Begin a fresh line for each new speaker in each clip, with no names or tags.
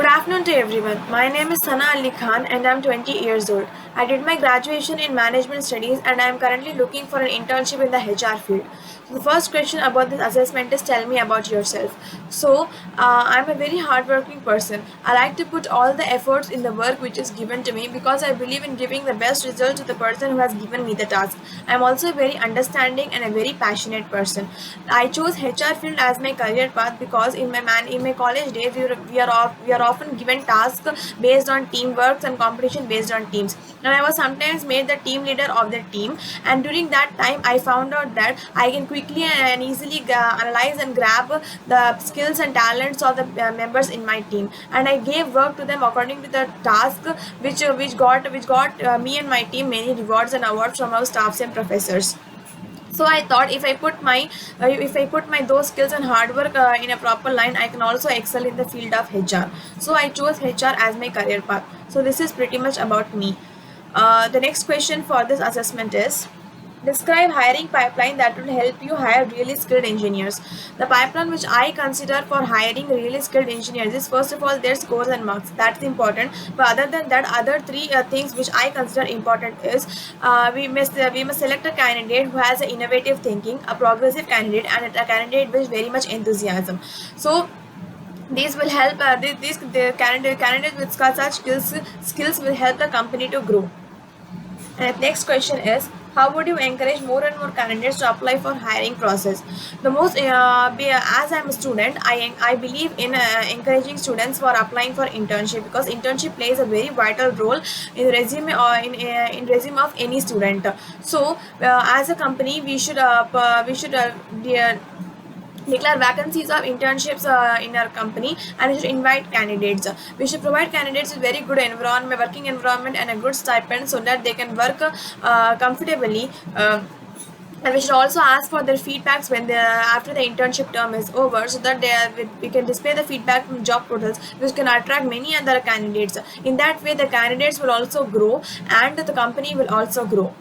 Good afternoon to everyone. My name is Sana Ali Khan and I'm 20 years old. I did my graduation in management studies and I am currently looking for an internship in the HR field. So the first question about this assessment is tell me about yourself. I'm a very hardworking person. I like to put all the efforts in the work which is given to me because I believe in giving the best result to the person who has given me the task. I am also a very understanding and a very passionate person. I chose HR field as my career path because in my college days we are often given tasks based on teamwork and competition based on teams, and I was sometimes made the team leader of the team. And during that time I found out that I can quickly and easily analyze and grab the skills and talents of the members in my team, and I gave work to them according to the task, which got me and my team many rewards and awards from our staffs and professors. So I thought if I put my those skills and hard work in a proper line, I can also excel in the field of HR. So I chose HR as my career path. So this is pretty much about me. The next question for this assessment is, describe hiring pipeline that will help you hire really skilled engineers. The pipeline which I consider for hiring really skilled engineers is, first of all, their scores and marks. That's important. But other than that, other three things which I consider important is, we must select a candidate who has an innovative thinking, a progressive candidate, and a candidate with very much enthusiasm. So these will help. The candidates with such skills will help the company to grow. And the next question is, how would you encourage more and more candidates to apply for hiring process? As I'm a student, I believe in encouraging students for applying for internship, because internship plays a very vital role in resume or in resume of any student. So as a company, we should declare vacancies of internships in our company, and we should invite candidates. We should provide candidates with very good environment, working environment, and a good stipend so that they can work comfortably. And we should also ask for their feedbacks when they after the internship term is over, so that we can display the feedback from job portals, which can attract many other candidates. In that way, the candidates will also grow and the company will also grow.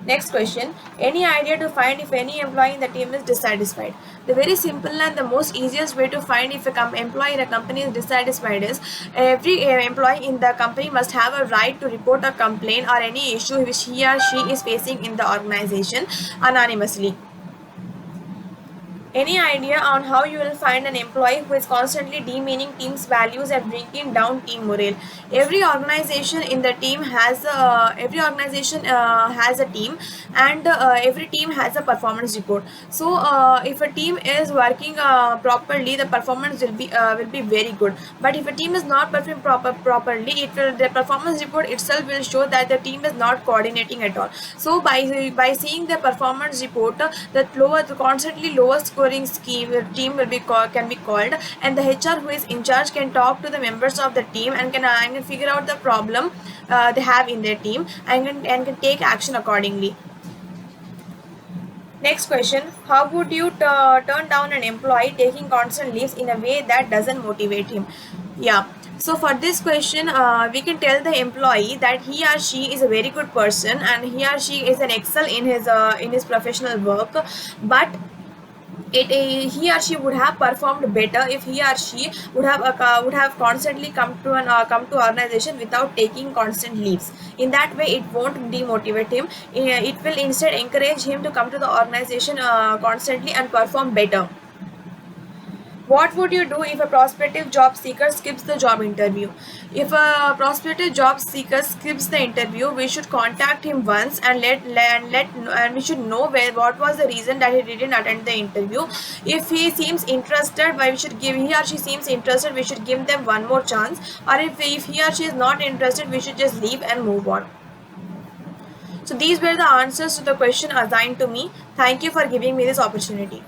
Next question. Any idea to find if any employee in the team is dissatisfied? The very simple and the most easiest way to find if a employee in a company is dissatisfied is, every employee in the company must have a right to report or complain or any issue which he or she is facing in the organization anonymously. Any idea on how you will find an employee who is constantly demeaning team's values and bringing down team morale? Every organization has a team, and every team has a performance report. So if a team is working properly, the performance will be very good. But if a team is not performing properly, the performance report itself will show that the team is not coordinating at all. So by seeing the performance report, the constantly lower scoring team can be called, and the HR who is in charge can talk to the members of the team and can figure out the problem they have in their team, and can take action accordingly. Next question. How would you turn down an employee taking constant leaves in a way that doesn't motivate him? Yeah. So for this question, we can tell the employee that he or she is a very good person and he or she is an excel in his professional work, but he or she would have performed better if he or she would have constantly come to organization without taking constant leaves. In that way, it won't demotivate him. It will instead encourage him to come to the organization constantly and perform better. What would you do if a prospective job seeker skips the job interview? If a prospective job seeker skips the interview, we should contact him once and and we should know what was the reason that he didn't attend the interview. If he seems interested, he or she seems interested, we should give them one more chance. Or if he or she is not interested, we should just leave and move on. So these were the answers to the question assigned to me. Thank you for giving me this opportunity.